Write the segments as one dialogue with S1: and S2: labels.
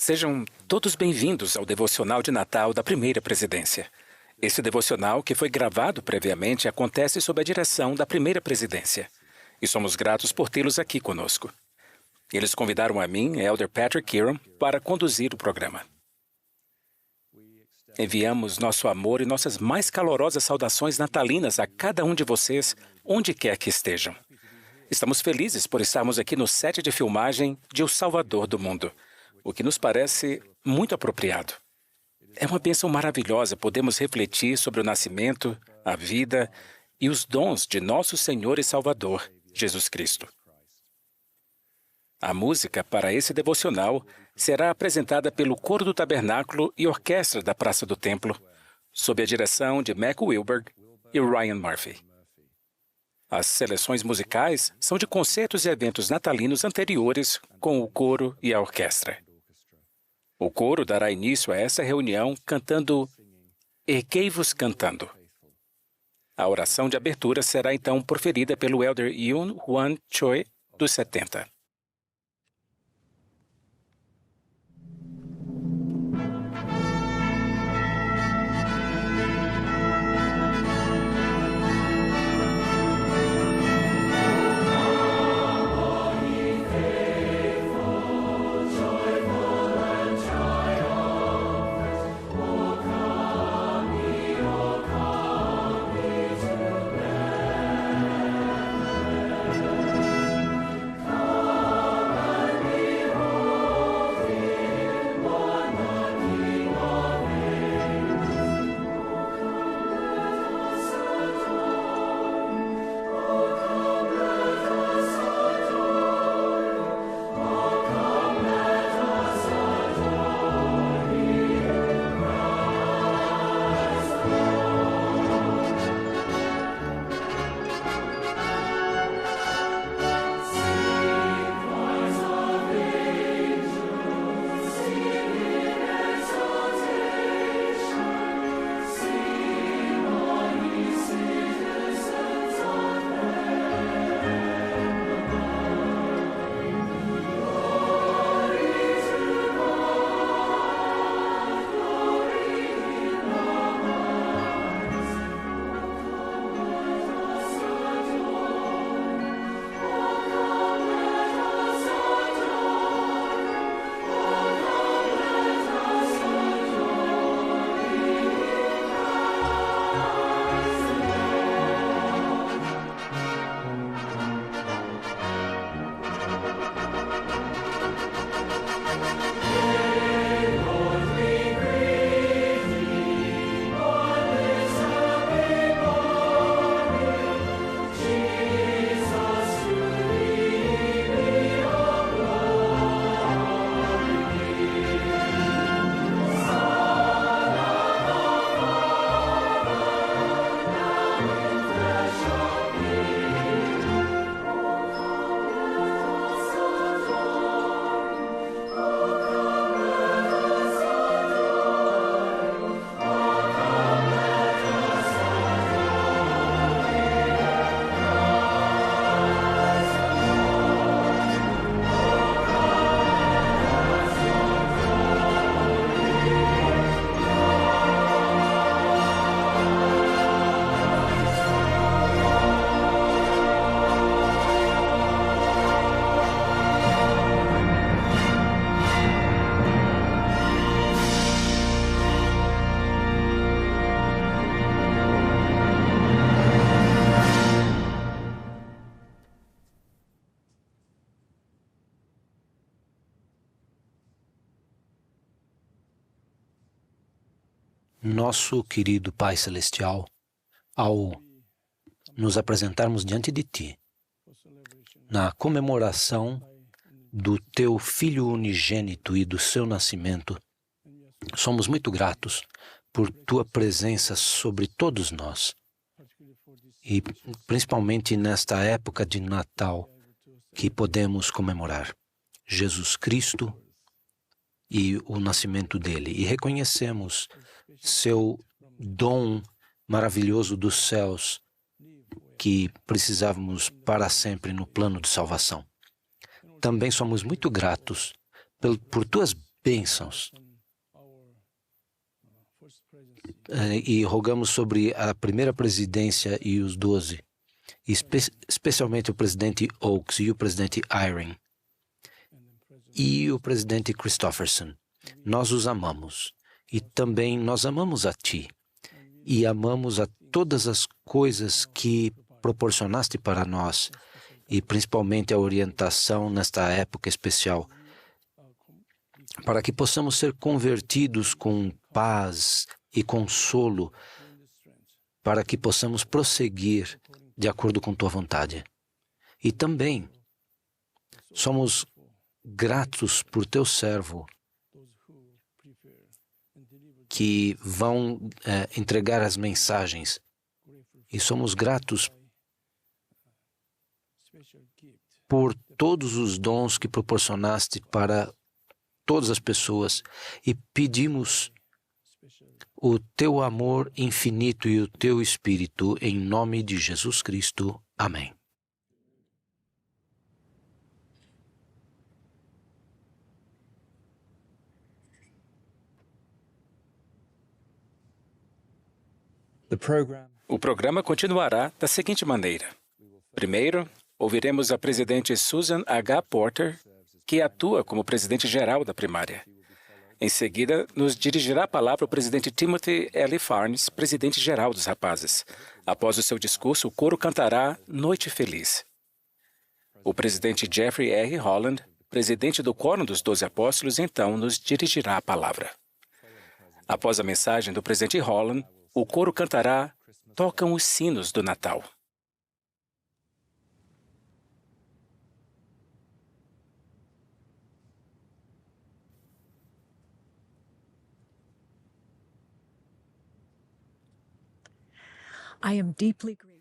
S1: Sejam todos bem-vindos ao devocional de Natal da Primeira Presidência. Esse devocional, que foi gravado previamente, acontece sob a direção da Primeira Presidência. E somos gratos por tê-los aqui conosco. Eles convidaram a mim, Elder Patrick Kieran, para conduzir o programa. Enviamos nosso amor e nossas mais calorosas saudações natalinas a cada um de vocês, onde quer que estejam. Estamos felizes por estarmos aqui no set de filmagem de O Salvador do Mundo, o que nos parece muito apropriado. É uma bênção maravilhosa podermos refletir sobre o nascimento, a vida e os dons de nosso Senhor e Salvador, Jesus Cristo. A música para esse devocional será apresentada pelo Coro do Tabernáculo e Orquestra da Praça do Templo, sob a direção de Mac Wilberg e Ryan Murphy. As seleções musicais são de concertos e eventos natalinos anteriores com o coro e a orquestra. O coro dará início a essa reunião cantando Erguei-vos cantando. A oração de abertura será então proferida pelo Elder Yoon Hwan Choi, dos 70.
S2: Nosso querido Pai Celestial, ao nos apresentarmos diante de Ti, na comemoração do Teu Filho unigênito e do seu nascimento, somos muito gratos por Tua presença sobre todos nós, e principalmente nesta época de Natal que podemos comemorar Jesus Cristo e o nascimento dele, e reconhecemos seu dom maravilhoso dos céus que precisávamos para sempre no plano de salvação. Também somos muito gratos por tuas bênçãos. E rogamos sobre a primeira presidência e os 12, especialmente o presidente Oaks e o presidente Eyring e o presidente Christofferson. Nós os amamos e também nós amamos a Ti e amamos a todas as coisas que proporcionaste para nós e principalmente a orientação nesta época especial, para que possamos ser convertidos com paz e consolo, para que possamos prosseguir de acordo com Tua vontade. E também somos gratos por Teu servo, que vão entregar as mensagens. E somos gratos por todos os dons que proporcionaste para todas as pessoas e pedimos o Teu amor infinito e o Teu Espírito em nome de Jesus Cristo. Amém.
S1: O programa continuará da seguinte maneira. Primeiro, ouviremos a presidente Susan H. Porter, que atua como presidente-geral da primária. Em seguida, nos dirigirá a palavra o presidente Timothy L. Farnes, presidente-geral dos rapazes. Após o seu discurso, o coro cantará Noite Feliz. O presidente Jeffrey R. Holland, presidente do Quórum dos 12 Apóstolos, então nos dirigirá a palavra. Após a mensagem do presidente Holland, o coro cantará Tocam os Sinos do Natal.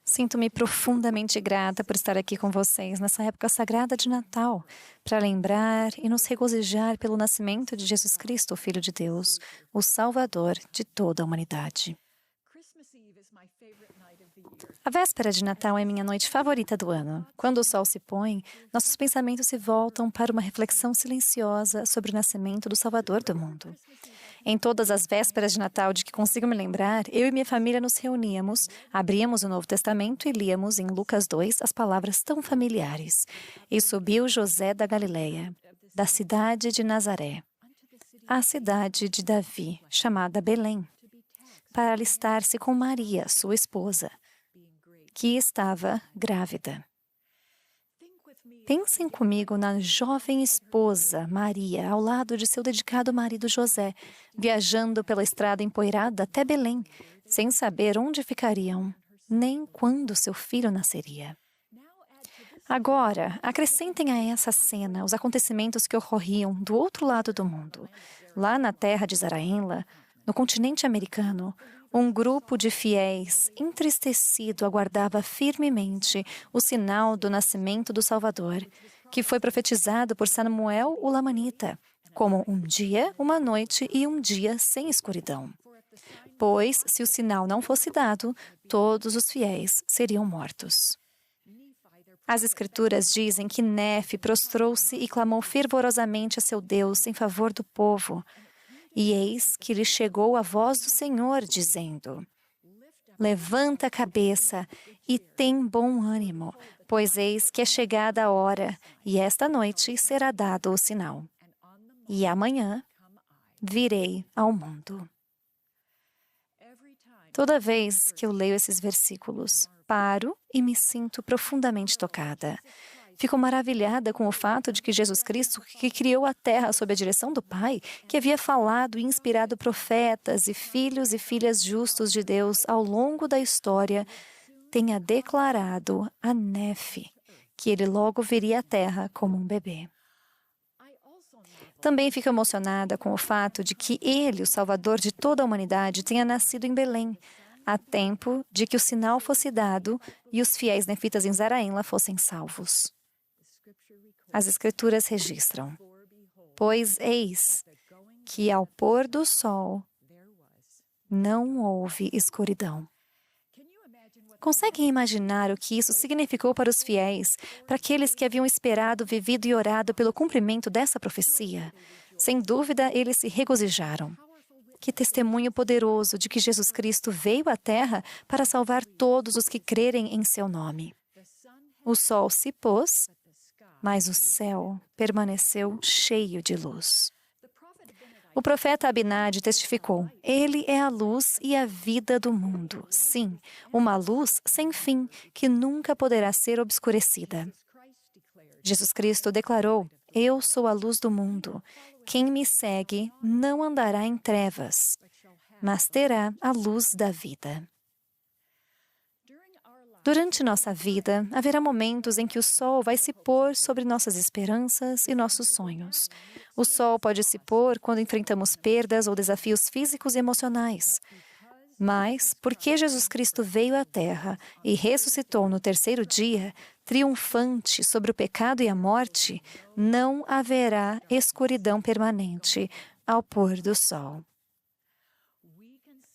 S3: Sinto-me profundamente grata por estar aqui com vocês nessa época sagrada de Natal, para lembrar e nos regozijar pelo nascimento de Jesus Cristo, o Filho de Deus, o Salvador de toda a humanidade. A véspera de Natal é minha noite favorita do ano. Quando o sol se põe, nossos pensamentos se voltam para uma reflexão silenciosa sobre o nascimento do Salvador do mundo. Em todas as vésperas de Natal de que consigo me lembrar, eu e minha família nos reuníamos, abríamos o Novo Testamento e líamos em Lucas 2 as palavras tão familiares. E subiu José da Galileia, da cidade de Nazaré, à cidade de Davi, chamada Belém, para alistar-se com Maria, sua esposa, que estava grávida. Pensem comigo na jovem esposa, Maria, ao lado de seu dedicado marido José, viajando pela estrada empoeirada até Belém, sem saber onde ficariam, nem quando seu filho nasceria. Agora, acrescentem a essa cena os acontecimentos que ocorriam do outro lado do mundo. Lá na terra de Zaraenla, no continente americano, um grupo de fiéis entristecido aguardava firmemente o sinal do nascimento do Salvador, que foi profetizado por Samuel o Lamanita, como um dia, uma noite e um dia sem escuridão. Pois, se o sinal não fosse dado, todos os fiéis seriam mortos. As Escrituras dizem que Nefe prostrou-se e clamou fervorosamente a seu Deus em favor do povo. E eis que lhe chegou a voz do Senhor, dizendo: Levanta a cabeça e tem bom ânimo, pois eis que é chegada a hora, e esta noite será dado o sinal. E amanhã virei ao mundo. Toda vez que eu leio esses versículos, paro e me sinto profundamente tocada. Fico maravilhada com o fato de que Jesus Cristo, que criou a terra sob a direção do Pai, que havia falado e inspirado profetas e filhos e filhas justos de Deus ao longo da história, tenha declarado a Nefe que ele logo viria à terra como um bebê. Também fico emocionada com o fato de que ele, o Salvador de toda a humanidade, tenha nascido em Belém, a tempo de que o sinal fosse dado e os fiéis nefitas em Zaraenla fossem salvos. As Escrituras registram: Pois eis que ao pôr do sol não houve escuridão. Conseguem imaginar o que isso significou para os fiéis, para aqueles que haviam esperado, vivido e orado pelo cumprimento dessa profecia? Sem dúvida, eles se regozijaram. Que testemunho poderoso de que Jesus Cristo veio à Terra para salvar todos os que crerem em seu nome. O sol se pôs, mas o céu permaneceu cheio de luz. O profeta Abinadi testificou: Ele é a luz e a vida do mundo. Sim, uma luz sem fim, que nunca poderá ser obscurecida. Jesus Cristo declarou: Eu sou a luz do mundo. Quem me segue não andará em trevas, mas terá a luz da vida. Durante nossa vida, haverá momentos em que o sol vai se pôr sobre nossas esperanças e nossos sonhos. O sol pode se pôr quando enfrentamos perdas ou desafios físicos e emocionais. Mas, porque Jesus Cristo veio à Terra e ressuscitou no terceiro dia, triunfante sobre o pecado e a morte, não haverá escuridão permanente ao pôr do sol.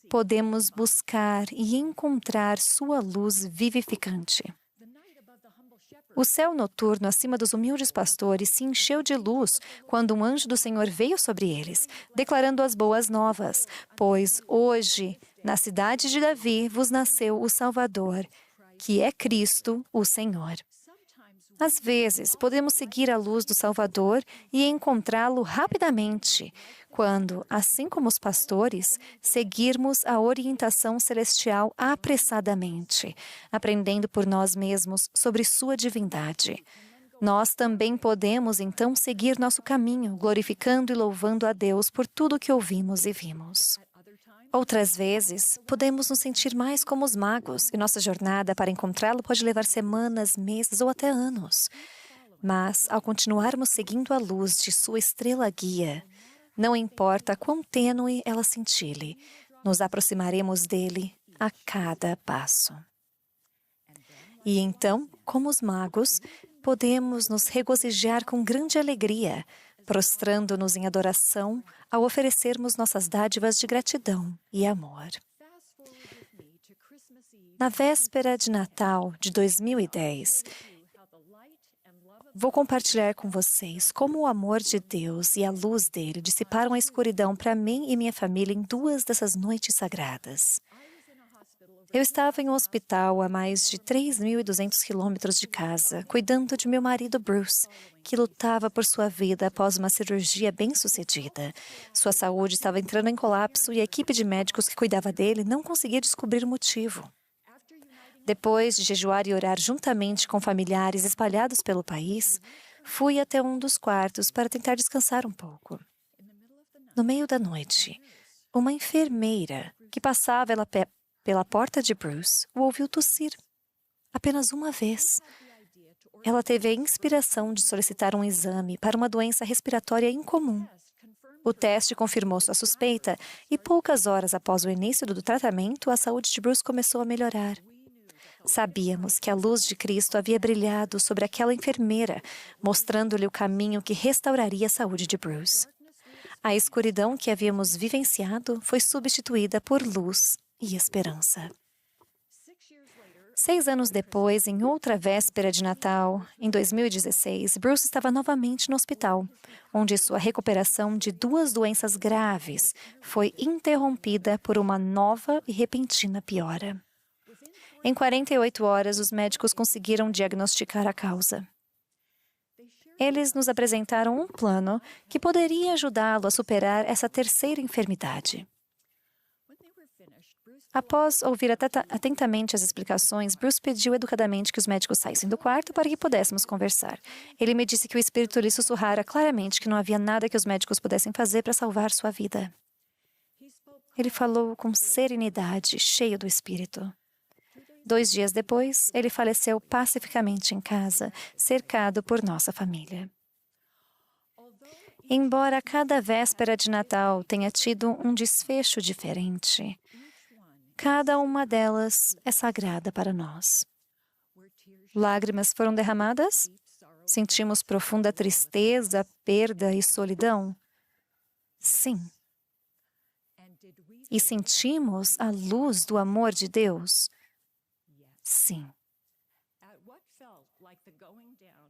S3: Podemos buscar e encontrar sua luz vivificante. O céu noturno acima dos humildes pastores se encheu de luz quando um anjo do Senhor veio sobre eles, declarando as boas novas, pois hoje, na cidade de Davi, vos nasceu o Salvador, que é Cristo, o Senhor. Às vezes, podemos seguir a luz do Salvador e encontrá-lo rapidamente, quando, assim como os pastores, seguirmos a orientação celestial apressadamente, aprendendo por nós mesmos sobre sua divindade. Nós também podemos, então, seguir nosso caminho, glorificando e louvando a Deus por tudo que ouvimos e vimos. Outras vezes, podemos nos sentir mais como os magos, e nossa jornada para encontrá-lo pode levar semanas, meses ou até anos. Mas, ao continuarmos seguindo a luz de sua estrela guia, não importa quão tênue ela cintile, nos aproximaremos dele a cada passo. E então, como os magos, podemos nos regozijar com grande alegria, prostrando-nos em adoração ao oferecermos nossas dádivas de gratidão e amor. Na véspera de Natal de 2010, vou compartilhar com vocês como o amor de Deus e a luz dele dissiparam a escuridão para mim e minha família em 2 dessas noites sagradas. Eu estava em um hospital a mais de 3.200 quilômetros de casa, cuidando de meu marido Bruce, que lutava por sua vida após uma cirurgia bem-sucedida. Sua saúde estava entrando em colapso e a equipe de médicos que cuidava dele não conseguia descobrir o motivo. Depois de jejuar e orar juntamente com familiares espalhados pelo país, fui até um dos quartos para tentar descansar um pouco. No meio da noite, uma enfermeira que passava pela porta de Bruce o ouviu tossir. Apenas uma vez. Ela teve a inspiração de solicitar um exame para uma doença respiratória incomum. O teste confirmou sua suspeita e poucas horas após o início do tratamento, a saúde de Bruce começou a melhorar. Sabíamos que a luz de Cristo havia brilhado sobre aquela enfermeira, mostrando-lhe o caminho que restauraria a saúde de Bruce. A escuridão que havíamos vivenciado foi substituída por luz e esperança. 6 anos depois, em outra véspera de Natal, em 2016, Bruce estava novamente no hospital, onde sua recuperação de 2 doenças graves foi interrompida por uma nova e repentina piora. Em 48 horas, os médicos conseguiram diagnosticar a causa. Eles nos apresentaram um plano que poderia ajudá-lo a superar essa terceira enfermidade. Após ouvir atentamente as explicações, Bruce pediu educadamente que os médicos saíssem do quarto para que pudéssemos conversar. Ele me disse que o Espírito lhe sussurrara claramente que não havia nada que os médicos pudessem fazer para salvar sua vida. Ele falou com serenidade, cheio do Espírito. 2 dias depois, ele faleceu pacificamente em casa, cercado por nossa família. Embora cada véspera de Natal tenha tido um desfecho diferente, cada uma delas é sagrada para nós. Lágrimas foram derramadas? Sentimos profunda tristeza, perda e solidão? Sim. E sentimos a luz do amor de Deus? Sim.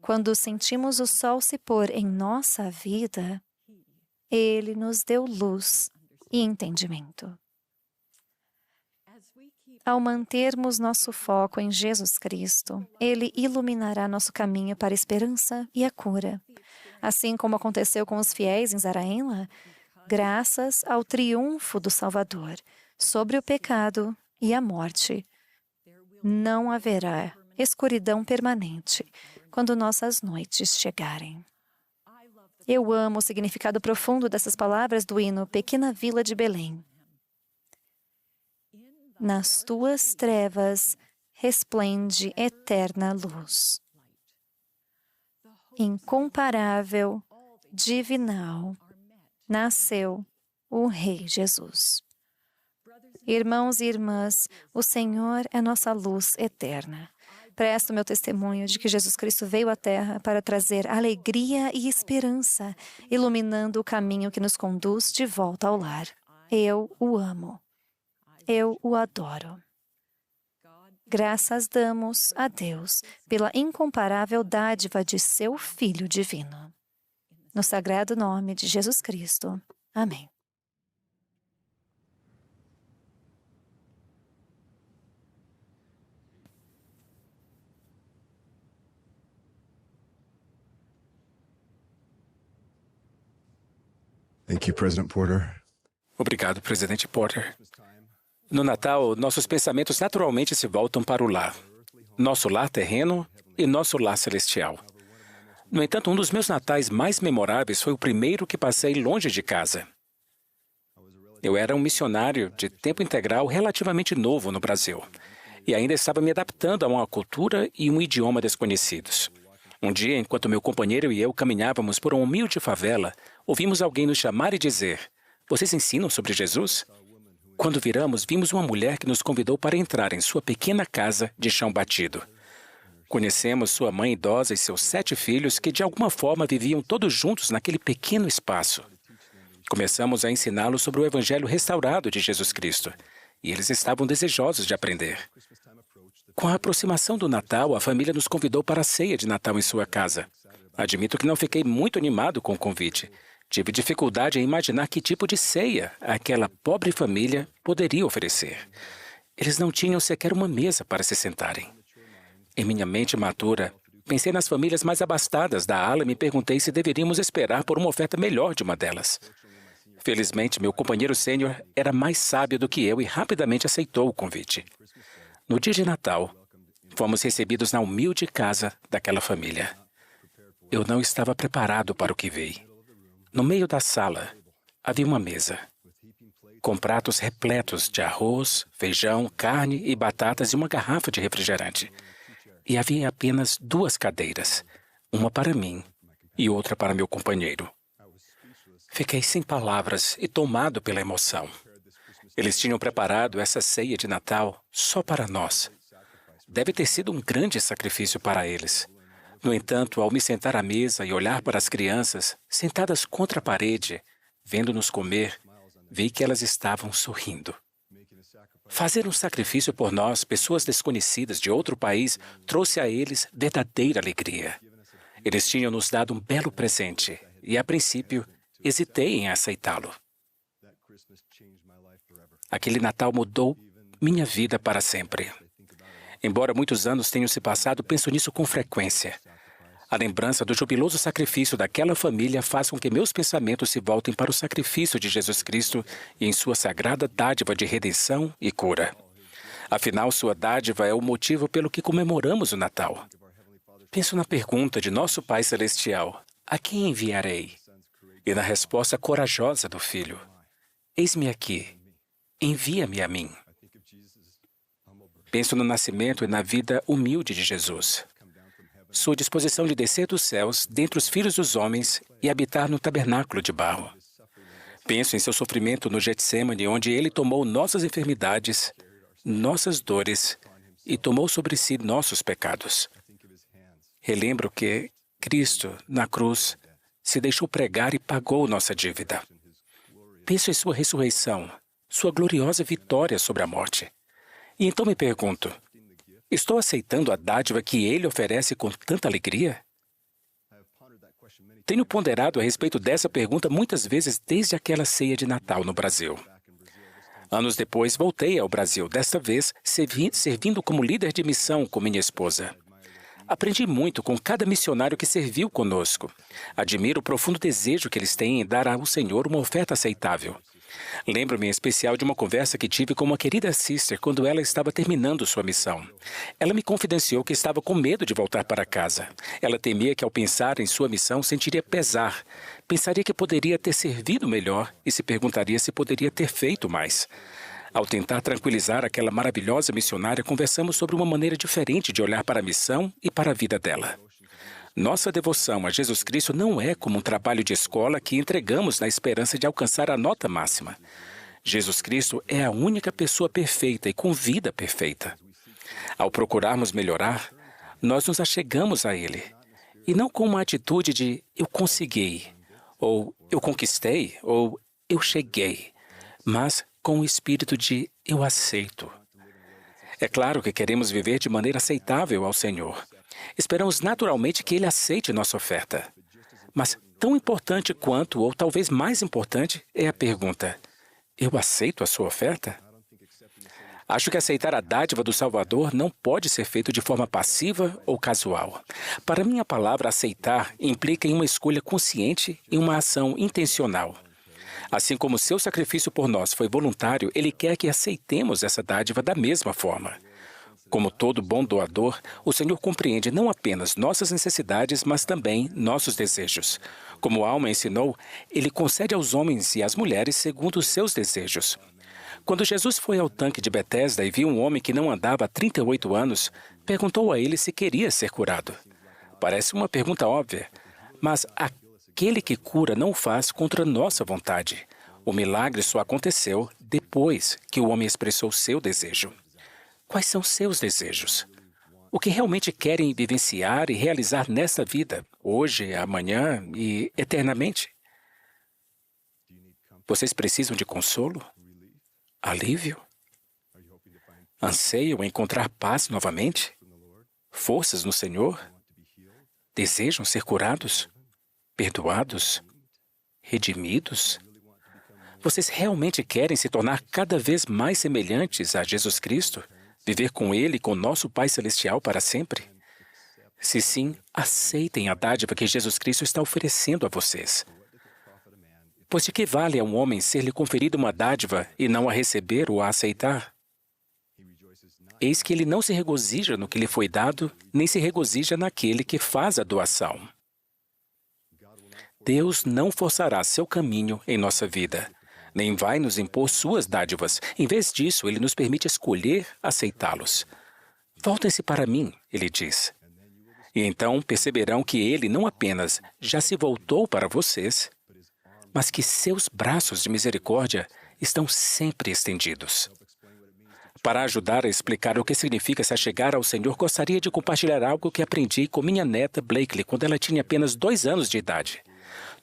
S3: Quando sentimos o sol se pôr em nossa vida, Ele nos deu luz e entendimento. Ao mantermos nosso foco em Jesus Cristo, Ele iluminará nosso caminho para a esperança e a cura. Assim como aconteceu com os fiéis em Zaraenla, graças ao triunfo do Salvador sobre o pecado e a morte, não haverá escuridão permanente quando nossas noites chegarem. Eu amo o significado profundo dessas palavras do hino Pequena Vila de Belém. Nas tuas trevas resplende eterna luz. Incomparável, divinal, nasceu o Rei Jesus. Irmãos e irmãs, o Senhor é nossa luz eterna. Presto meu testemunho de que Jesus Cristo veio à Terra para trazer alegria e esperança, iluminando o caminho que nos conduz de volta ao lar. Eu o amo. Eu o adoro. Graças damos a Deus pela incomparável dádiva de seu Filho divino. No sagrado nome de Jesus Cristo. Amém.
S4: Thank you, President Porter.
S1: Obrigado, presidente Porter. No Natal, nossos pensamentos naturalmente se voltam para o lar. Nosso lar terreno e nosso lar celestial. No entanto, um dos meus natais mais memoráveis foi o primeiro que passei longe de casa. Eu era um missionário de tempo integral relativamente novo no Brasil e ainda estava me adaptando a uma cultura e um idioma desconhecidos. Um dia, enquanto meu companheiro e eu caminhávamos por uma humilde favela, ouvimos alguém nos chamar e dizer: "Vocês ensinam sobre Jesus?" Quando viramos, vimos uma mulher que nos convidou para entrar em sua pequena casa de chão batido. Conhecemos sua mãe idosa e seus 7 filhos que, de alguma forma, viviam todos juntos naquele pequeno espaço. Começamos a ensiná-los sobre o Evangelho restaurado de Jesus Cristo, e eles estavam desejosos de aprender. Com a aproximação do Natal, a família nos convidou para a ceia de Natal em sua casa. Admito que não fiquei muito animado com o convite. Tive dificuldade em imaginar que tipo de ceia aquela pobre família poderia oferecer. Eles não tinham sequer uma mesa para se sentarem. Em minha mente matura, pensei nas famílias mais abastadas da ala e me perguntei se deveríamos esperar por uma oferta melhor de uma delas. Felizmente, meu companheiro sênior era mais sábio do que eu e rapidamente aceitou o convite. No dia de Natal, fomos recebidos na humilde casa daquela família. Eu não estava preparado para o que vi. No meio da sala, havia uma mesa, com pratos repletos de arroz, feijão, carne e batatas e uma garrafa de refrigerante. E havia apenas 2 cadeiras, uma para mim e outra para meu companheiro. Fiquei sem palavras e tomado pela emoção. Eles tinham preparado essa ceia de Natal só para nós. Deve ter sido um grande sacrifício para eles. No entanto, ao me sentar à mesa e olhar para as crianças, sentadas contra a parede, vendo-nos comer, vi que elas estavam sorrindo. Fazer um sacrifício por nós, pessoas desconhecidas de outro país, trouxe a eles verdadeira alegria. Eles tinham nos dado um belo presente e, a princípio, hesitei em aceitá-lo. Aquele Natal mudou minha vida para sempre. Embora muitos anos tenham se passado, penso nisso com frequência. A lembrança do jubiloso sacrifício daquela família faz com que meus pensamentos se voltem para o sacrifício de Jesus Cristo e em sua sagrada dádiva de redenção e cura. Afinal, sua dádiva é o motivo pelo que comemoramos o Natal. Penso na pergunta de nosso Pai Celestial: a quem enviarei? E na resposta corajosa do Filho: eis-me aqui, envia-me a mim. Penso no nascimento e na vida humilde de Jesus. Sua disposição de descer dos céus, dentre os filhos dos homens, e habitar no tabernáculo de barro. Penso em seu sofrimento no Getsêmani, onde ele tomou nossas enfermidades, nossas dores, e tomou sobre si nossos pecados. Relembro que Cristo, na cruz, se deixou pregar e pagou nossa dívida. Penso em sua ressurreição, sua gloriosa vitória sobre a morte. E então me pergunto: estou aceitando a dádiva que ele oferece com tanta alegria? Tenho ponderado a respeito dessa pergunta muitas vezes desde aquela ceia de Natal no Brasil. Anos depois, voltei ao Brasil, desta vez servindo como líder de missão com minha esposa. Aprendi muito com cada missionário que serviu conosco. Admiro o profundo desejo que eles têm em dar ao Senhor uma oferta aceitável. Lembro-me em especial de uma conversa que tive com uma querida sister quando ela estava terminando sua missão. Ela me confidenciou que estava com medo de voltar para casa. Ela temia que ao pensar em sua missão sentiria pesar. Pensaria que poderia ter servido melhor e se perguntaria se poderia ter feito mais. Ao tentar tranquilizar aquela maravilhosa missionária, conversamos sobre uma maneira diferente de olhar para a missão e para a vida dela. Nossa devoção a Jesus Cristo não é como um trabalho de escola que entregamos na esperança de alcançar a nota máxima. Jesus Cristo é a única pessoa perfeita e com vida perfeita. Ao procurarmos melhorar, nós nos achegamos a Ele. E não com uma atitude de eu consegui, ou eu conquistei, ou eu cheguei, mas com o espírito de eu aceito. É claro que queremos viver de maneira aceitável ao Senhor. Esperamos naturalmente que Ele aceite nossa oferta. Mas tão importante quanto, ou talvez mais importante, é a pergunta: eu aceito a sua oferta? Acho que aceitar a dádiva do Salvador não pode ser feito de forma passiva ou casual. Para mim, a palavra aceitar implica em uma escolha consciente e uma ação intencional. Assim como seu sacrifício por nós foi voluntário, Ele quer que aceitemos essa dádiva da mesma forma. Como todo bom doador, o Senhor compreende não apenas nossas necessidades, mas também nossos desejos. Como Alma ensinou, Ele concede aos homens e às mulheres segundo os seus desejos. Quando Jesus foi ao tanque de Betesda e viu um homem que não andava há 38 anos, perguntou a ele se queria ser curado. Parece uma pergunta óbvia, mas aquele que cura não o faz contra nossa vontade. O milagre só aconteceu depois que o homem expressou seu desejo. Quais são seus desejos? O que realmente querem vivenciar e realizar nesta vida, hoje, amanhã e eternamente? Vocês precisam de consolo? Alívio? Anseiam encontrar paz novamente? Forças no Senhor? Desejam ser curados? Perdoados? Redimidos? Vocês realmente querem se tornar cada vez mais semelhantes a Jesus Cristo? Viver com Ele e com nosso Pai Celestial para sempre? Se sim, aceitem a dádiva que Jesus Cristo está oferecendo a vocês. Pois de que vale a um homem ser-lhe conferido uma dádiva e não a receber ou a aceitar? Eis que ele não se regozija no que lhe foi dado, nem se regozija naquele que faz a doação. Deus não forçará seu caminho em nossa vida, nem vai nos impor suas dádivas. Em vez disso, Ele nos permite escolher aceitá-los. Voltem-se para mim, Ele diz. E então perceberão que Ele não apenas já se voltou para vocês, mas que seus braços de misericórdia estão sempre estendidos. Para ajudar a explicar o que significa se achegar ao Senhor, gostaria de compartilhar algo que aprendi com minha neta Blakely quando ela tinha apenas 2 anos de idade.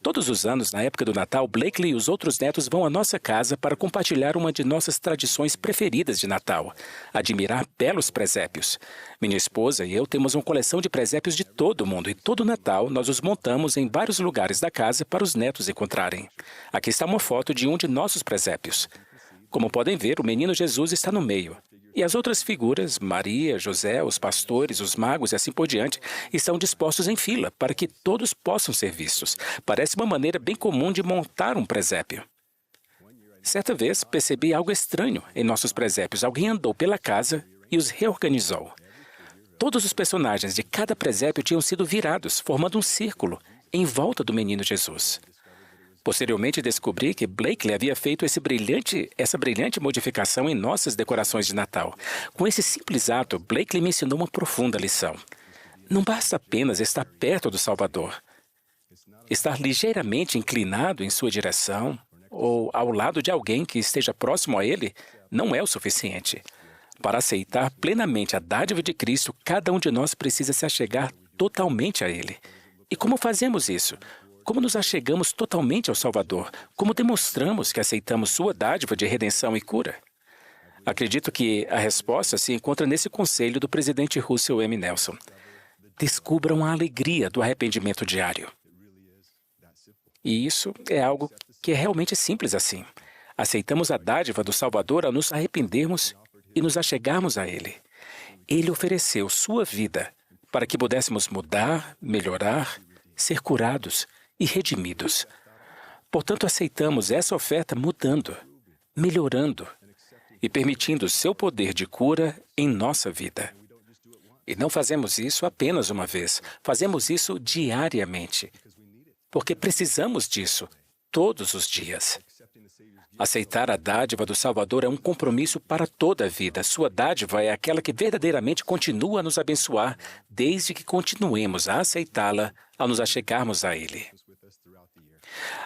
S1: Todos os anos, na época do Natal, Blakely e os outros netos vão à nossa casa para compartilhar uma de nossas tradições preferidas de Natal: admirar belos presépios. Minha esposa e eu temos uma coleção de presépios de todo o mundo e todo Natal nós os montamos em vários lugares da casa para os netos encontrarem. Aqui está uma foto de um de nossos presépios. Como podem ver, o menino Jesus está no meio. E as outras figuras, Maria, José, os pastores, os magos e assim por diante, estão dispostos em fila para que todos possam ser vistos. Parece uma maneira bem comum de montar um presépio. Certa vez, percebi algo estranho em nossos presépios. Alguém andou pela casa e os reorganizou. Todos os personagens de cada presépio tinham sido virados, formando um círculo em volta do menino Jesus. Posteriormente, descobri que Blakely havia feito essa brilhante modificação em nossas decorações de Natal. Com esse simples ato, Blakely me ensinou uma profunda lição. Não basta apenas estar perto do Salvador. Estar ligeiramente inclinado em sua direção ou ao lado de alguém que esteja próximo a ele não é o suficiente. Para aceitar plenamente a dádiva de Cristo, cada um de nós precisa se achegar totalmente a Ele. E como fazemos isso? Como nos achegamos totalmente ao Salvador? Como demonstramos que aceitamos sua dádiva de redenção e cura? Acredito que a resposta se encontra nesse conselho do presidente Russell M. Nelson. Descubram a alegria do arrependimento diário. E isso é algo que é realmente simples assim. Aceitamos a dádiva do Salvador ao nos arrependermos e nos achegarmos a Ele. Ele ofereceu sua vida para que pudéssemos mudar, melhorar, ser curados e redimidos. Portanto, aceitamos essa oferta mudando, melhorando e permitindo seu poder de cura em nossa vida. E não fazemos isso apenas uma vez, fazemos isso diariamente, porque precisamos disso todos os dias. Aceitar a dádiva do Salvador é um compromisso para toda a vida. Sua dádiva é aquela que verdadeiramente continua a nos abençoar, desde que continuemos a aceitá-la ao nos achegarmos a Ele.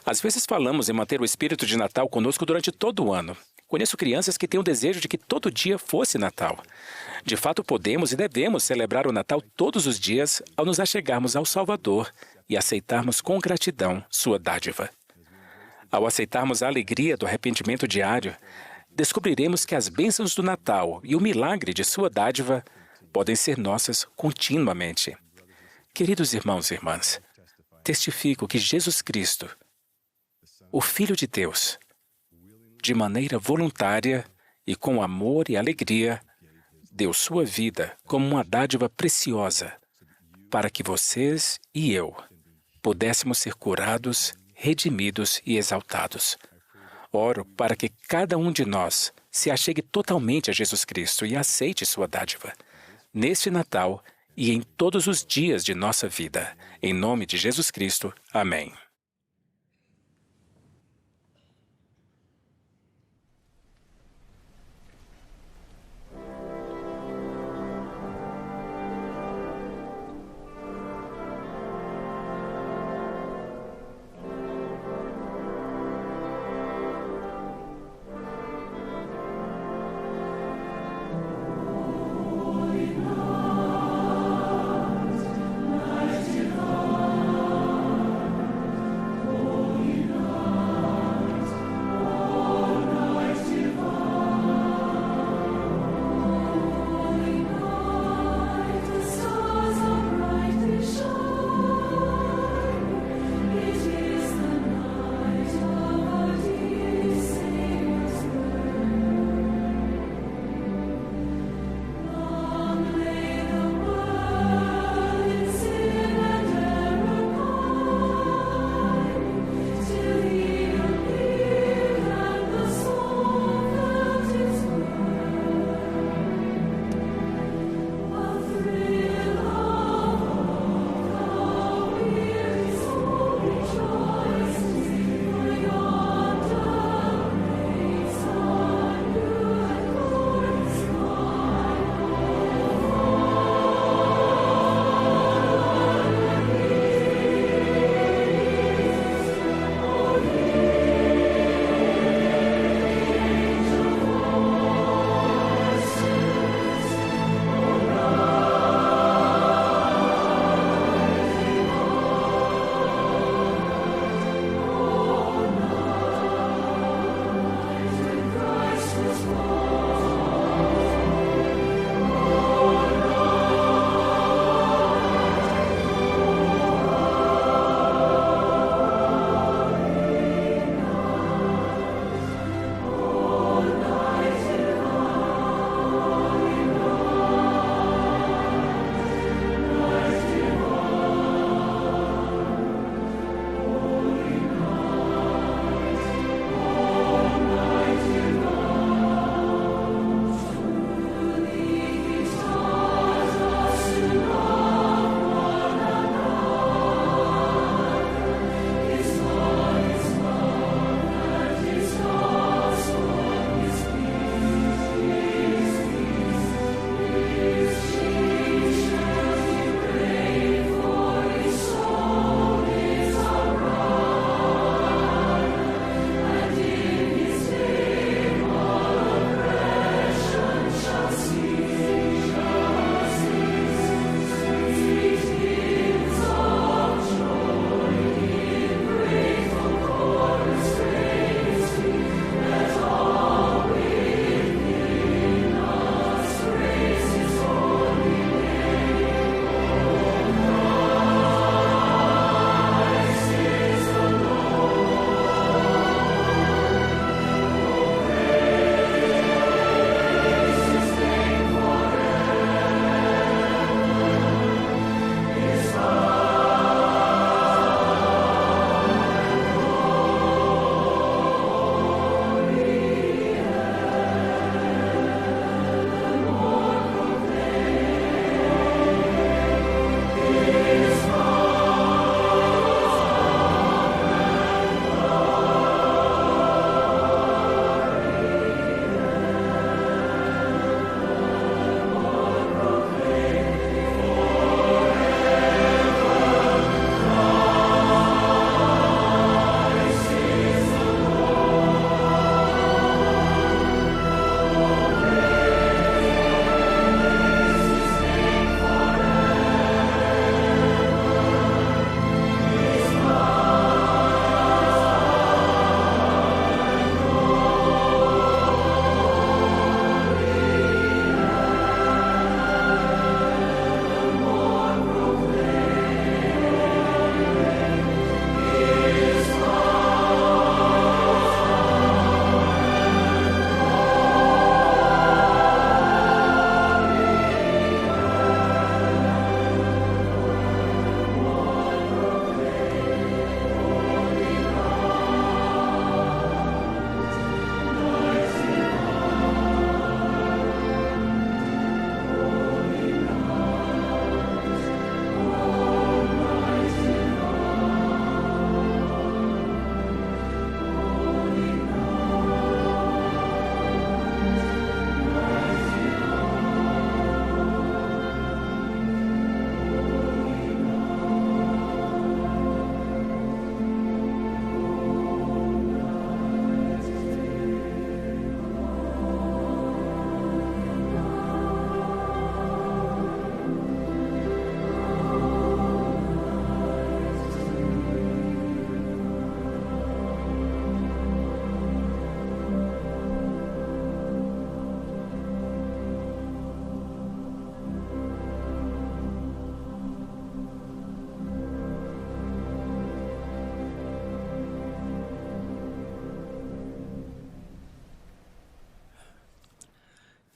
S1: Às vezes falamos em manter o espírito de Natal conosco durante todo o ano. Conheço crianças que têm o desejo de que todo dia fosse Natal. De fato, podemos e devemos celebrar o Natal todos os dias ao nos achegarmos ao Salvador e aceitarmos com gratidão sua dádiva. Ao aceitarmos a alegria do arrependimento diário, descobriremos que as bênçãos do Natal e o milagre de sua dádiva podem ser nossas continuamente. Queridos irmãos e irmãs, testifico que Jesus Cristo, o Filho de Deus, de maneira voluntária e com amor e alegria, deu sua vida como uma dádiva preciosa para que vocês e eu pudéssemos ser curados, redimidos e exaltados. Oro para que cada um de nós se achegue totalmente a Jesus Cristo e aceite sua dádiva, neste Natal e em todos os dias de nossa vida. Em nome de Jesus Cristo. Amém.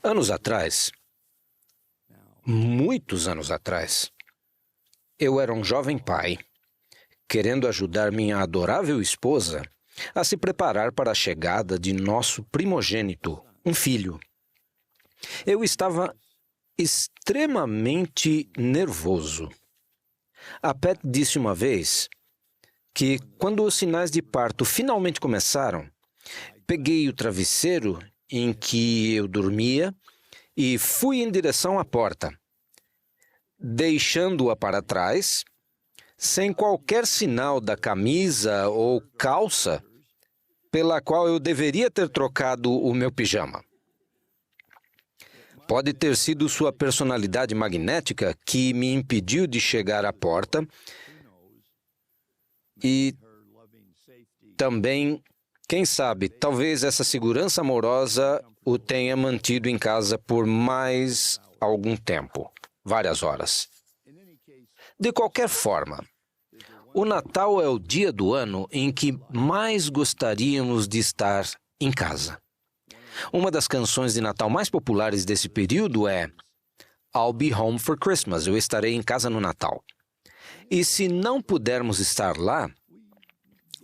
S2: Anos atrás, muitos anos atrás, eu era um jovem pai, querendo ajudar minha adorável esposa a se preparar para a chegada de nosso primogênito, um filho. Eu estava extremamente nervoso. A Pat disse uma vez que, quando os sinais de parto finalmente começaram, peguei o travesseiro em que eu dormia e fui em direção à porta, deixando-a para trás, sem qualquer sinal da camisa ou calça pela qual eu deveria ter trocado o meu pijama. Pode ter sido sua personalidade magnética que me impediu de chegar à porta e também, quem sabe, talvez essa segurança amorosa o tenha mantido em casa por mais algum tempo, várias horas. De qualquer forma, o Natal é o dia do ano em que mais gostaríamos de estar em casa. Uma das canções de Natal mais populares desse período é I'll Be Home for Christmas, eu estarei em casa no Natal. E se não pudermos estar lá,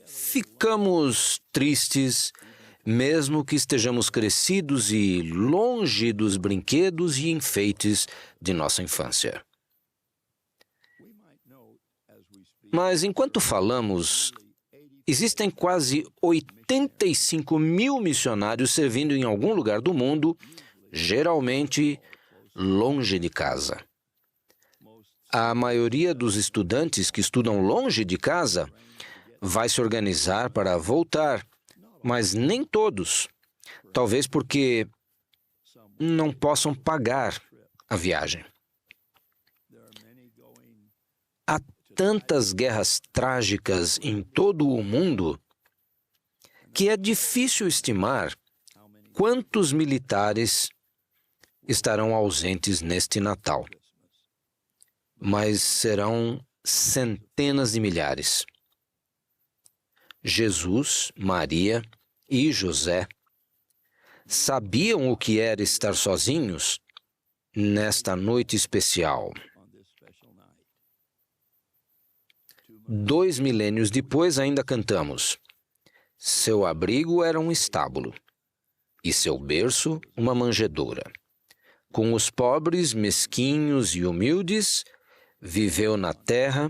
S2: ficamos tristes, mesmo que estejamos crescidos e longe dos brinquedos e enfeites de nossa infância. Mas enquanto falamos, existem quase 85 mil missionários servindo em algum lugar do mundo, geralmente longe de casa. A maioria dos estudantes que estudam longe de casa vai se organizar para voltar, mas nem todos. Talvez porque não possam pagar a viagem. Há tantas guerras trágicas em todo o mundo que é difícil estimar quantos militares estarão ausentes neste Natal. Mas serão centenas de milhares. Jesus, Maria e José sabiam o que era estar sozinhos nesta noite especial. 2 milênios depois ainda cantamos: seu abrigo era um estábulo e seu berço uma manjedoura. Com os pobres, mesquinhos e humildes, viveu na terra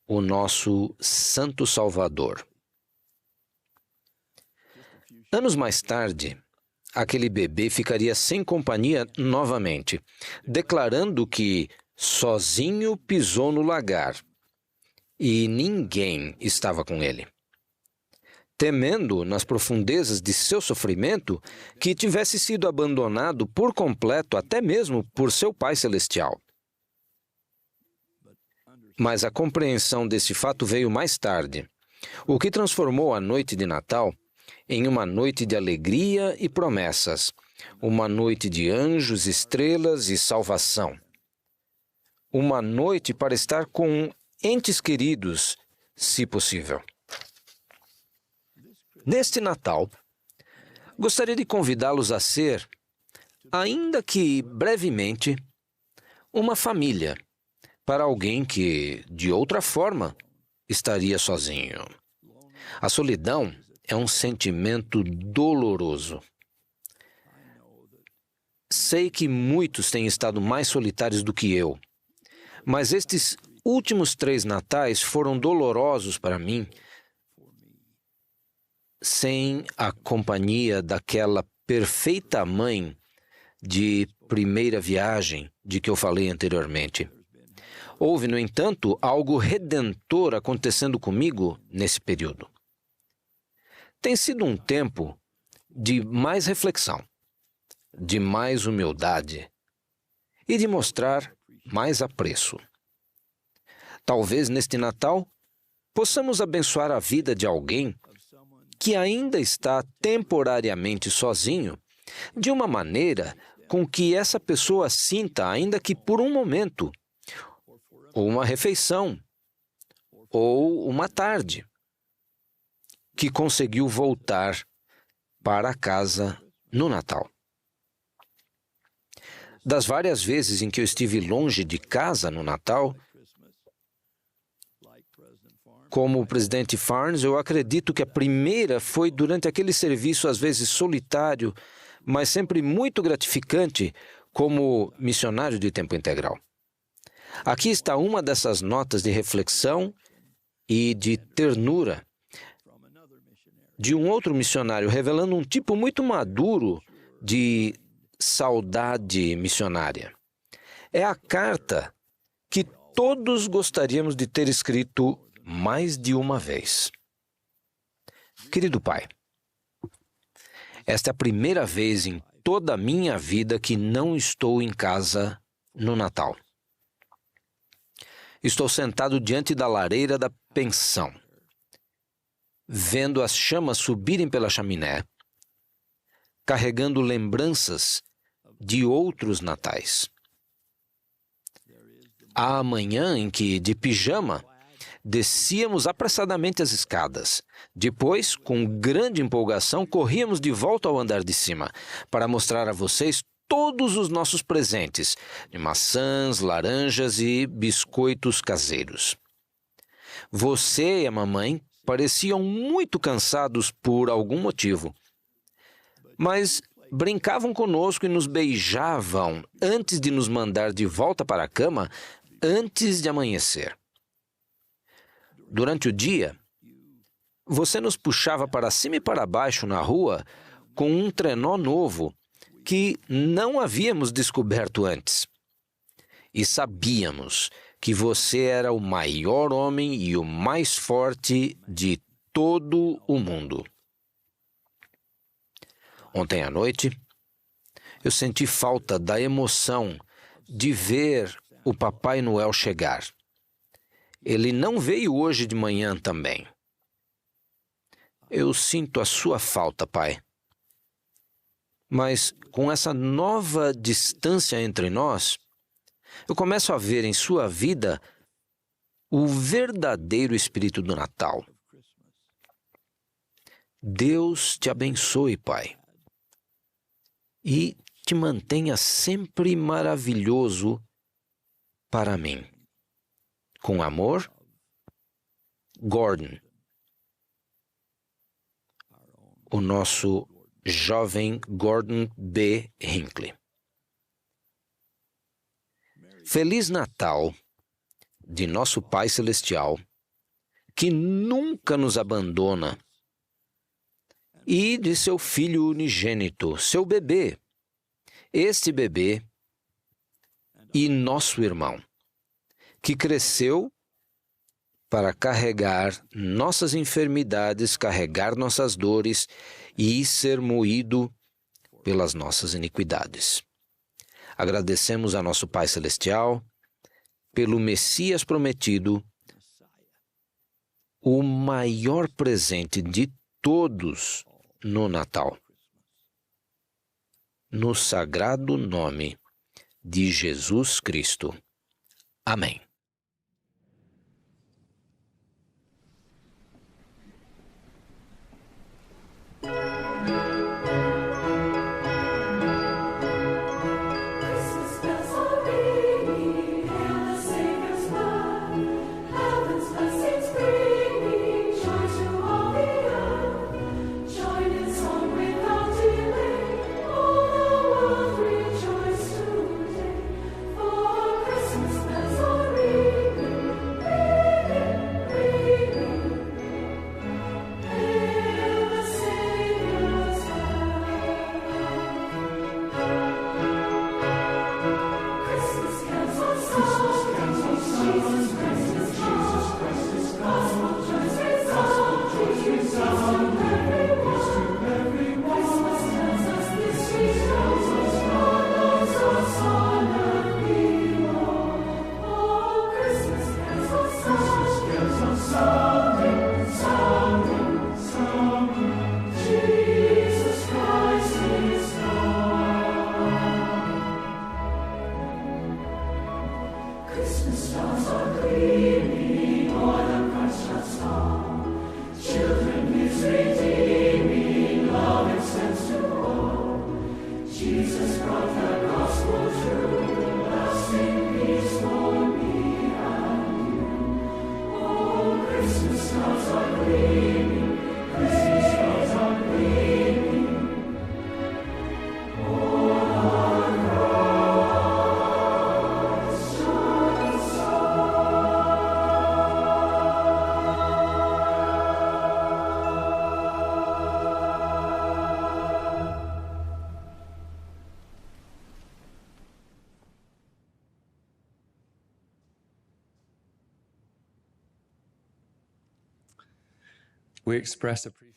S2: o nosso Santo Salvador. Anos mais tarde, aquele bebê ficaria sem companhia novamente, declarando que sozinho pisou no lagar e ninguém estava com ele. Temendo, nas profundezas de seu sofrimento, que tivesse sido abandonado por completo, até mesmo por seu Pai Celestial. Mas a compreensão desse fato veio mais tarde, o que transformou a noite de Natal em uma noite de alegria e promessas, uma noite de anjos, estrelas e salvação. Uma noite para estar com entes queridos, se possível. Neste Natal, gostaria de convidá-los a ser, ainda que brevemente, uma família para alguém que, de outra forma, estaria sozinho. A solidão é um sentimento doloroso. Sei que muitos têm estado mais solitários do que eu, mas estes últimos 3 natais foram dolorosos para mim, sem a companhia daquela perfeita mãe de primeira viagem de que eu falei anteriormente. Houve, no entanto, algo redentor acontecendo comigo nesse período. Tem sido um tempo de mais reflexão, de mais humildade e de mostrar mais apreço. Talvez neste Natal possamos abençoar a vida de alguém que ainda está temporariamente sozinho, de uma maneira com que essa pessoa sinta, ainda que por um momento, ou uma refeição, ou uma tarde, que conseguiu voltar para casa no Natal. Das várias vezes em que eu estive longe de casa no Natal, como o presidente Farnes, eu acredito que a primeira foi durante aquele serviço, às vezes solitário, mas sempre muito gratificante, como missionário de tempo integral. Aqui está uma dessas notas de reflexão e de ternura de um outro missionário, revelando um tipo muito maduro de saudade missionária. É a carta que todos gostaríamos de ter escrito mais de uma vez. Querido pai, esta é a primeira vez em toda a minha vida que não estou em casa no Natal. Estou sentado diante da lareira da pensão, vendo as chamas subirem pela chaminé, carregando lembranças de outros natais. Há a manhã em que, de pijama, descíamos apressadamente as escadas. Depois, com grande empolgação, corríamos de volta ao andar de cima para mostrar a vocês todos os nossos presentes, de maçãs, laranjas e biscoitos caseiros. Você e a mamãe pareciam muito cansados por algum motivo, mas brincavam conosco e nos beijavam antes de nos mandar de volta para a cama antes de amanhecer. Durante o dia, você nos puxava para cima e para baixo na rua com um trenó novo que não havíamos descoberto antes. E sabíamos que você era o maior homem e o mais forte de todo o mundo. Ontem à noite, eu senti falta da emoção de ver o Papai Noel chegar. Ele não veio hoje de manhã também. Eu sinto a sua falta, pai. Mas com essa nova distância entre nós, eu começo a ver em sua vida o verdadeiro espírito do Natal. Deus te abençoe, pai. E te mantenha sempre maravilhoso para mim. Com amor, Gordon, o nosso jovem Gordon B. Hinckley. Feliz Natal de nosso Pai Celestial, que nunca nos abandona, e de seu Filho unigênito, seu bebê, este bebê e nosso irmão, que cresceu para carregar nossas enfermidades, carregar nossas dores e ser moído pelas nossas iniquidades. Agradecemos a nosso Pai Celestial pelo Messias prometido, o maior presente de todos no Natal. No sagrado nome de Jesus Cristo. Amém.
S4: Rejoice today, for Christmas bells are ringing.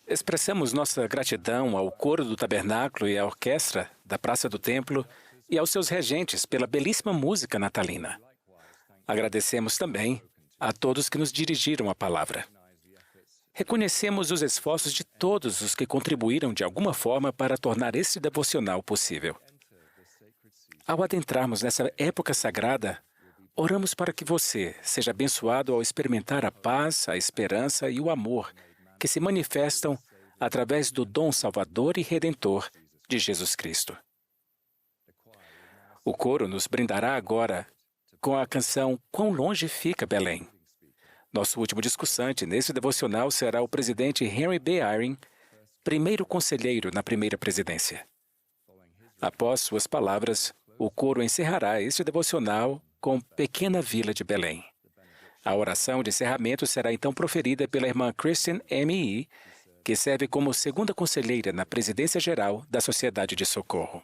S1: Expressamos nossa gratidão ao coro do tabernáculo e à orquestra da Praça do Templo e aos seus regentes pela belíssima música natalina. Agradecemos também a todos que nos dirigiram a palavra. Reconhecemos os esforços de todos os que contribuíram de alguma forma para tornar este devocional possível. Ao adentrarmos nessa época sagrada, oramos para que você seja abençoado ao experimentar a paz, a esperança e o amor que se manifestam através do dom salvador e redentor de Jesus Cristo. O coro nos brindará agora com a canção Quão Longe Fica Belém. Nosso último discussante nesse devocional será o presidente Henry B. Eyring, primeiro conselheiro na primeira presidência. Após suas palavras, o coro encerrará este devocional com Pequena Vila de Belém. A oração de encerramento será então proferida pela irmã Kristen M.E., que serve como segunda conselheira na presidência geral da Sociedade de Socorro.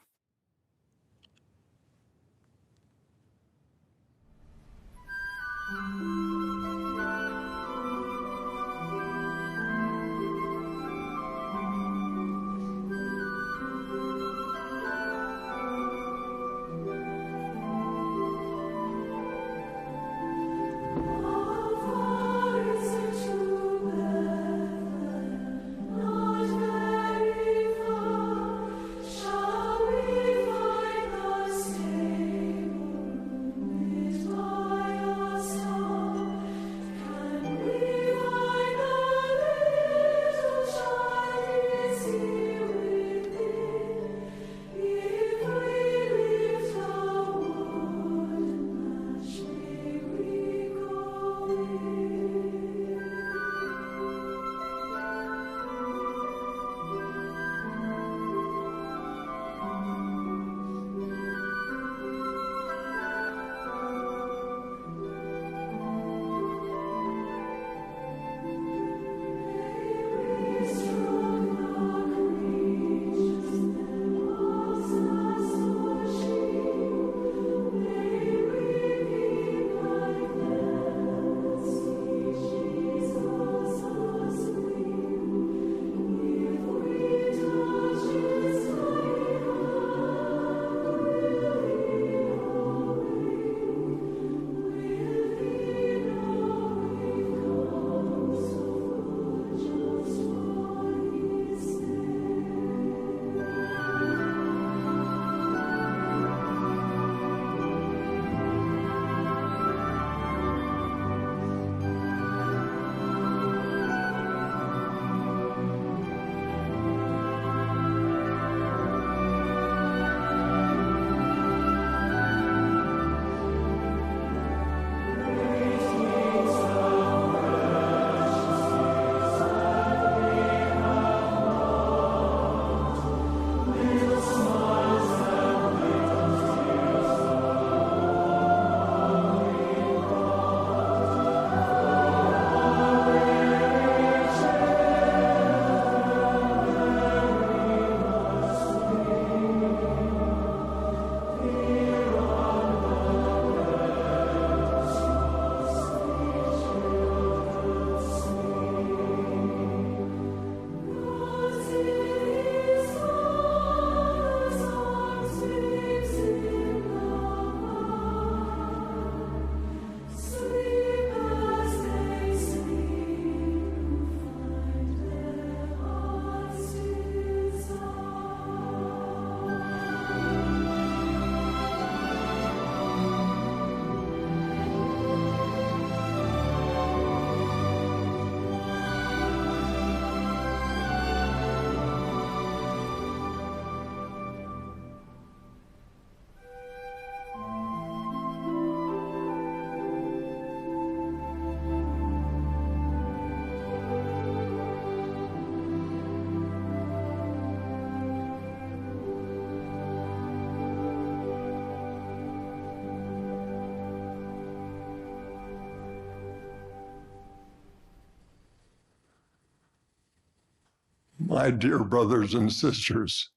S4: My dear brothers and sisters,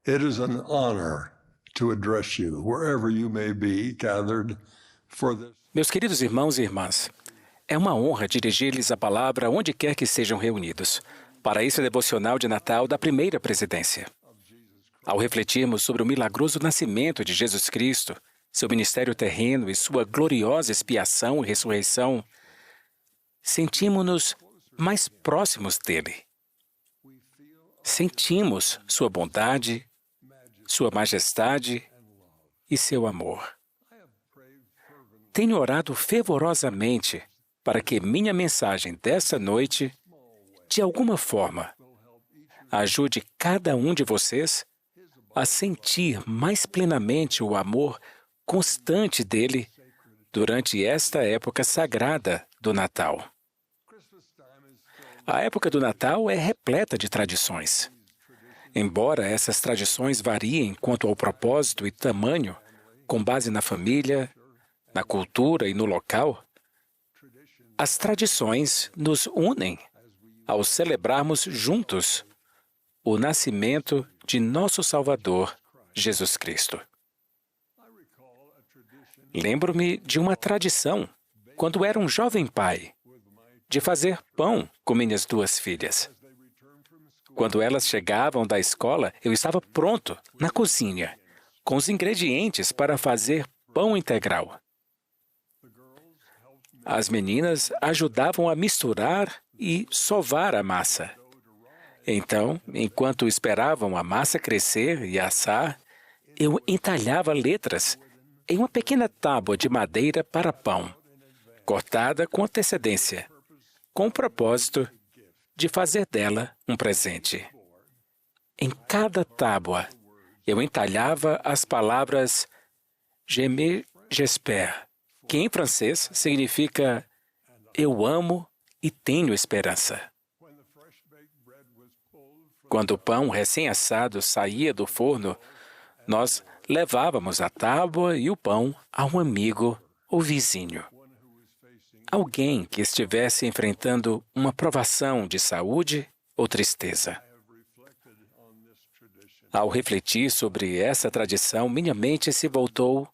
S4: it is an honor to address you wherever you may be gathered for this.
S1: Meus queridos irmãos e irmãs, É uma honra dirigir-lhes a palavra onde quer que sejam reunidos, para esse devocional de Natal da primeira presidência. Ao refletirmos sobre o milagroso nascimento de Jesus Cristo, seu ministério terreno e sua gloriosa expiação e ressurreição, sentimos-nos mais próximos dele. Sentimos sua bondade, sua majestade e seu amor. Tenho orado fervorosamente para que minha mensagem desta noite, de alguma forma, ajude cada um de vocês a sentir mais plenamente o amor constante dele durante esta época sagrada do Natal. A época do Natal é repleta de tradições. Embora essas tradições variem quanto ao propósito e tamanho, com base na família, na cultura e no local, as tradições nos unem ao celebrarmos juntos o nascimento de nosso Salvador, Jesus Cristo. Lembro-me de uma tradição, quando era um jovem pai, de fazer pão com minhas duas filhas. Quando elas chegavam da escola, eu estava pronto, na cozinha, com os ingredientes para fazer pão integral. As meninas ajudavam a misturar e sovar a massa. Então, enquanto esperavam a massa crescer e assar, eu entalhava letras em uma pequena tábua de madeira para pão, cortada com antecedência, com o propósito de fazer dela um presente. Em cada tábua, eu entalhava as palavras Je j'espère, que em francês significa eu amo e tenho esperança. Quando o pão recém-assado saía do forno, nós levávamos a tábua e o pão a um amigo ou vizinho. Alguém que estivesse enfrentando uma provação de saúde ou tristeza. Ao refletir sobre essa tradição, minha mente se voltou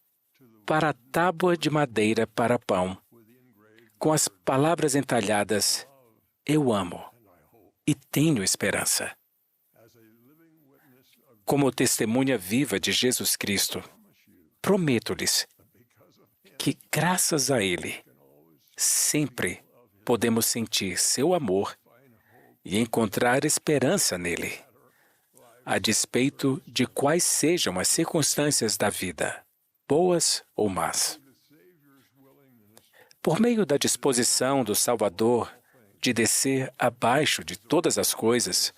S1: para a tábua de madeira para pão, com as palavras entalhadas, eu amo e tenho esperança. Como testemunha viva de Jesus Cristo, prometo-lhes que, graças a Ele, sempre podemos sentir seu amor e encontrar esperança nele, a despeito de quais sejam as circunstâncias da vida, boas ou más. Por meio da disposição do Salvador de descer abaixo de todas as coisas,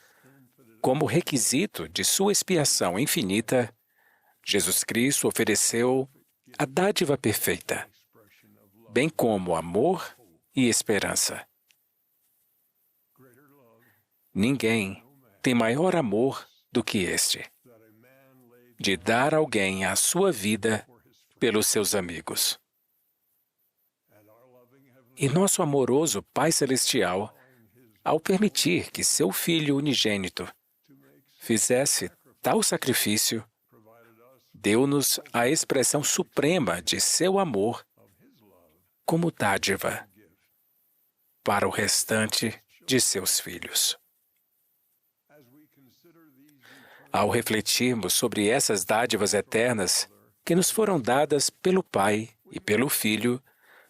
S1: como requisito de sua expiação infinita, Jesus Cristo ofereceu a dádiva perfeita, bem como amor e esperança. Ninguém tem maior amor do que este, de dar alguém a sua vida pelos seus amigos. E nosso amoroso Pai Celestial, ao permitir que seu Filho unigênito fizesse tal sacrifício, deu-nos a expressão suprema de seu amor como dádiva para o restante de seus filhos. Ao refletirmos sobre essas dádivas eternas que nos foram dadas pelo Pai e pelo Filho,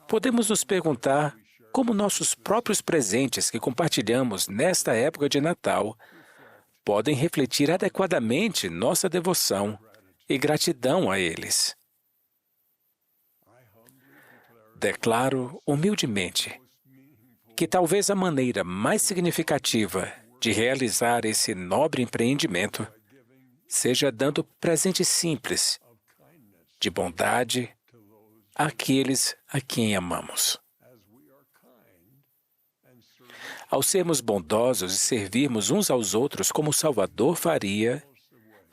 S1: podemos nos perguntar como nossos próprios presentes que compartilhamos nesta época de Natal podem refletir adequadamente nossa devoção e gratidão a eles. Declaro humildemente que talvez a maneira mais significativa de realizar esse nobre empreendimento seja dando presentes simples de bondade àqueles a quem amamos. Ao sermos bondosos e servirmos uns aos outros como o Salvador faria,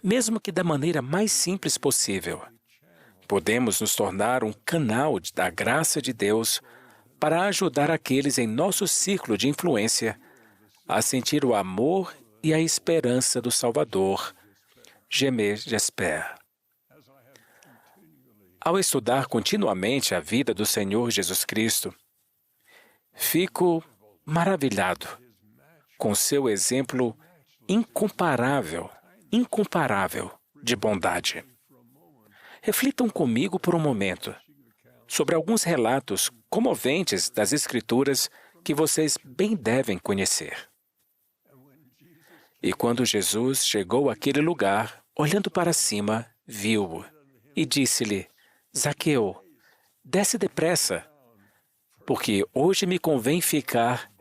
S1: mesmo que da maneira mais simples possível, podemos nos tornar um canal da graça de Deus para ajudar aqueles em nosso círculo de influência a sentir o amor e a esperança do Salvador. Je j'espère. Ao estudar continuamente a vida do Senhor Jesus Cristo, Fico maravilhado com seu exemplo incomparável de bondade. Reflitam comigo por um momento sobre alguns relatos comoventes das Escrituras que vocês bem devem conhecer. E quando Jesus chegou àquele lugar, olhando para cima, viu-o e disse-lhe: Zaqueu, desce depressa, porque hoje me convém ficar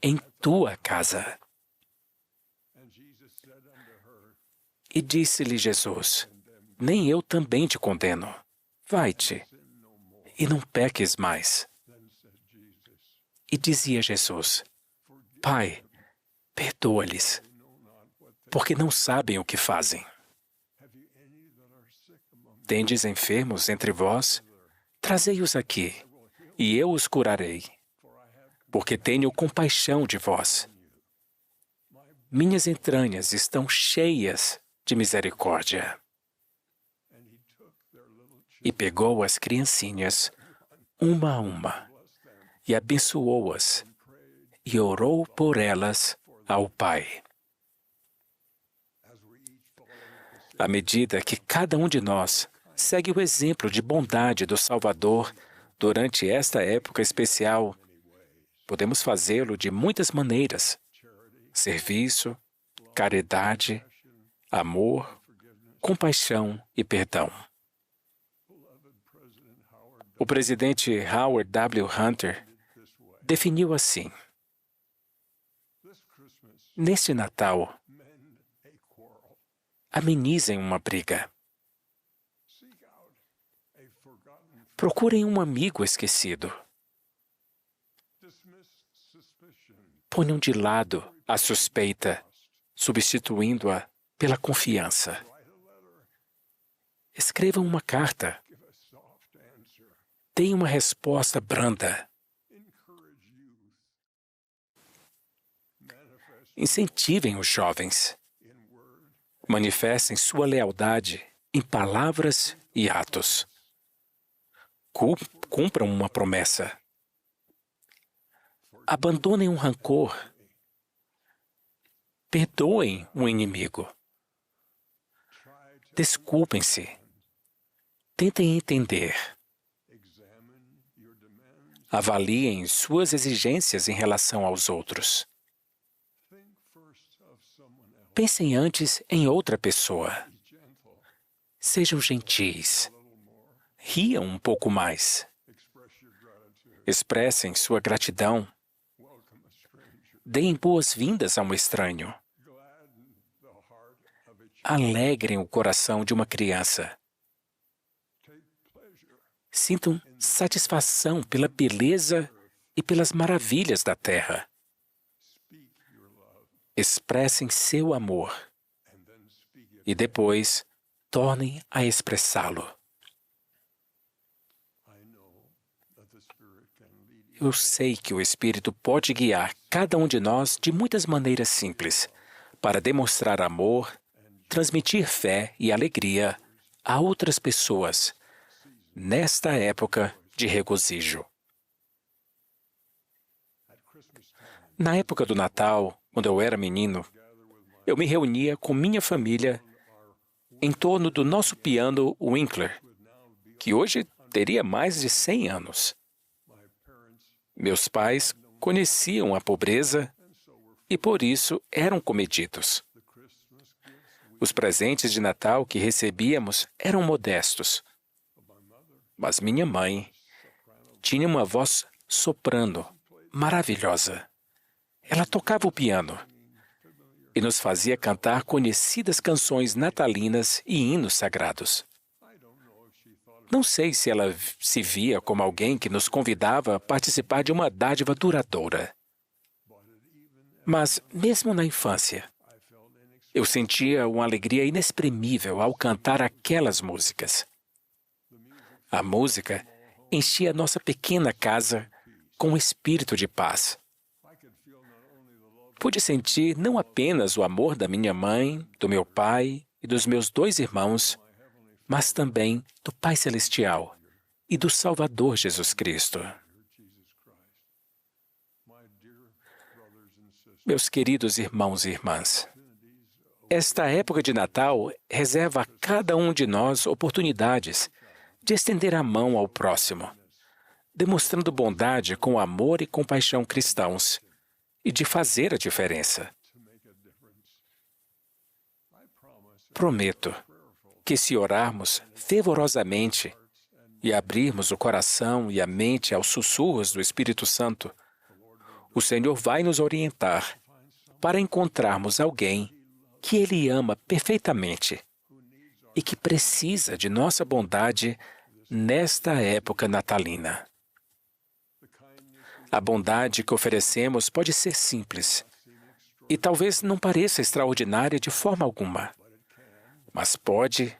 S1: em tua casa. E disse-lhe Jesus: Nem eu também te condeno. Vai-te e não peques mais. E dizia Jesus: Pai, perdoa-lhes, porque não sabem o que fazem. Tendes enfermos entre vós? Trazei-os aqui, e eu os curarei, porque tenho compaixão de vós. Minhas entranhas estão cheias de misericórdia. E pegou as criancinhas, uma a uma, e abençoou-as, e orou por elas ao Pai. À medida que cada um de nós segue o exemplo de bondade do Salvador durante esta época especial, podemos fazê-lo de muitas maneiras: serviço, caridade, amor, compaixão e perdão. O presidente Howard W. Hunter definiu assim: Neste Natal, amenizem uma briga. Procurem um amigo esquecido. Ponham de lado a suspeita, substituindo-a pela confiança. Escrevam uma carta. Deem uma resposta branda. Incentivem os jovens. Manifestem sua lealdade em palavras e atos. Cumpram uma promessa. Abandonem um rancor. Perdoem um inimigo. Desculpem-se. Tentem entender. Avaliem suas exigências em relação aos outros. Pensem antes em outra pessoa. Sejam gentis. Riam um pouco mais. Expressem sua gratidão. Deem boas-vindas a um estranho. Alegrem o coração de uma criança. Sintam satisfação pela beleza e pelas maravilhas da terra. Expressem seu amor e depois tornem a expressá-lo. Eu sei que o Espírito pode guiar cada um de nós de muitas maneiras simples para demonstrar amor, transmitir fé e alegria a outras pessoas nesta época de regozijo. Na época do Natal, quando eu era menino, eu me reunia com minha família em torno do nosso piano Winkler, que hoje teria mais de 100 anos. Meus pais conheciam a pobreza e, por isso, eram comedidos. Os presentes de Natal que recebíamos eram modestos, mas minha mãe tinha uma voz soprano maravilhosa. Ela tocava o piano e nos fazia cantar conhecidas canções natalinas e hinos sagrados. Não sei se ela se via como alguém que nos convidava a participar de uma dádiva duradoura. Mas, mesmo na infância, eu sentia uma alegria inexprimível ao cantar aquelas músicas. A música enchia nossa pequena casa com um espírito de paz. Pude sentir não apenas o amor da minha mãe, do meu pai e dos meus 2 irmãos, mas também do Pai Celestial e do Salvador Jesus Cristo. Meus queridos irmãos e irmãs, esta época de Natal reserva a cada um de nós oportunidades de estender a mão ao próximo, demonstrando bondade com amor e compaixão cristãos e de fazer a diferença. Prometo que, se orarmos fervorosamente e abrirmos o coração e a mente aos sussurros do Espírito Santo, o Senhor vai nos orientar para encontrarmos alguém que Ele ama perfeitamente e que precisa de nossa bondade nesta época natalina. A bondade que oferecemos pode ser simples e talvez não pareça extraordinária de forma alguma, mas pode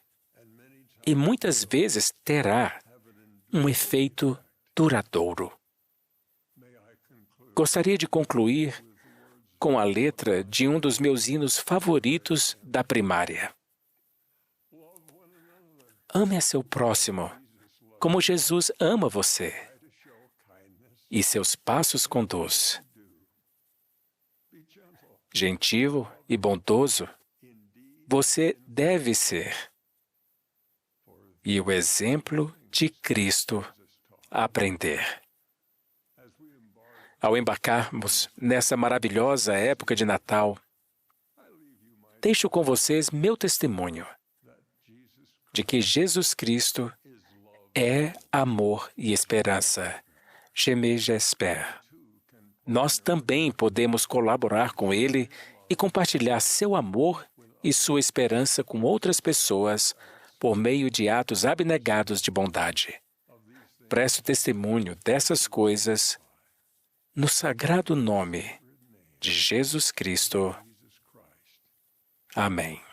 S1: e muitas vezes terá um efeito duradouro. Gostaria de concluir com a letra de um dos meus hinos favoritos da primária. Ame a seu próximo, como Jesus ama você, e seus passos conduz. Gentil e bondoso, você deve ser, e o exemplo de Cristo aprender. Ao embarcarmos nessa maravilhosa época de Natal, deixo com vocês meu testemunho de que Jesus Cristo é amor e esperança. Je m'espère. Nós também podemos colaborar com Ele e compartilhar seu amor e sua esperança com outras pessoas por meio de atos abnegados de bondade. Presto testemunho dessas coisas no sagrado nome de Jesus Cristo. Amém.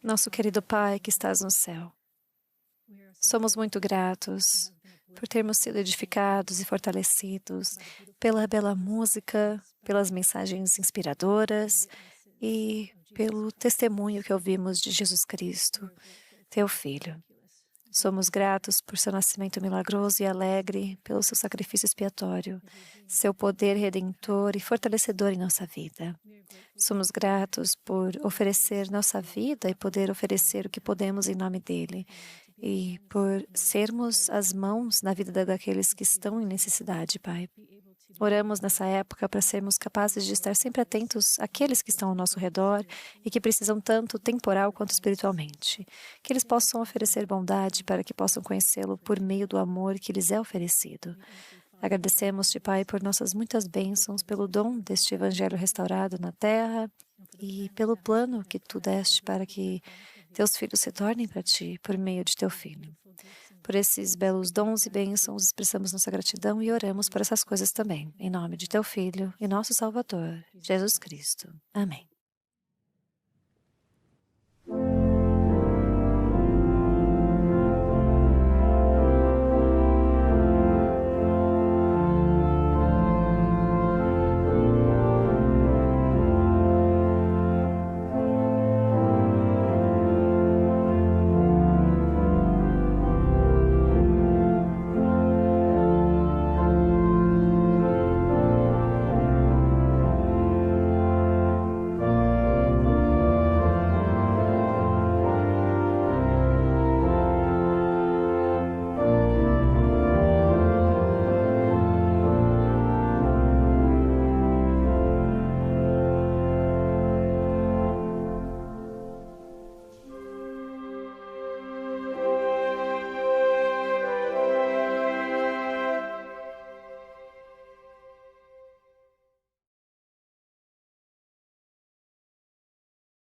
S3: Nosso querido Pai que estás no céu, somos muito gratos por termos sido edificados e fortalecidos pela bela música, pelas mensagens inspiradoras e pelo testemunho que ouvimos de Jesus Cristo, teu Filho. Somos gratos por seu nascimento milagroso e alegre, pelo seu sacrifício expiatório, seu poder redentor e fortalecedor em nossa vida. Somos gratos por oferecer nossa vida e poder oferecer o que podemos em nome dele, e por sermos as mãos na vida daqueles que estão em necessidade, Pai. Oramos nessa época para sermos capazes de estar sempre atentos àqueles que estão ao nosso redor e que precisam tanto temporal quanto espiritualmente. Que eles possam oferecer bondade para que possam conhecê-lo por meio do amor que lhes é oferecido. Agradecemos-te, Pai, por nossas muitas bênçãos, pelo dom deste Evangelho restaurado na terra e pelo plano que tu deste para que teus filhos se tornem para ti por meio de teu Filho. Por esses belos dons e bênçãos, expressamos nossa gratidão e oramos por essas coisas também, em nome de teu Filho e nosso Salvador, Jesus Cristo. Amém.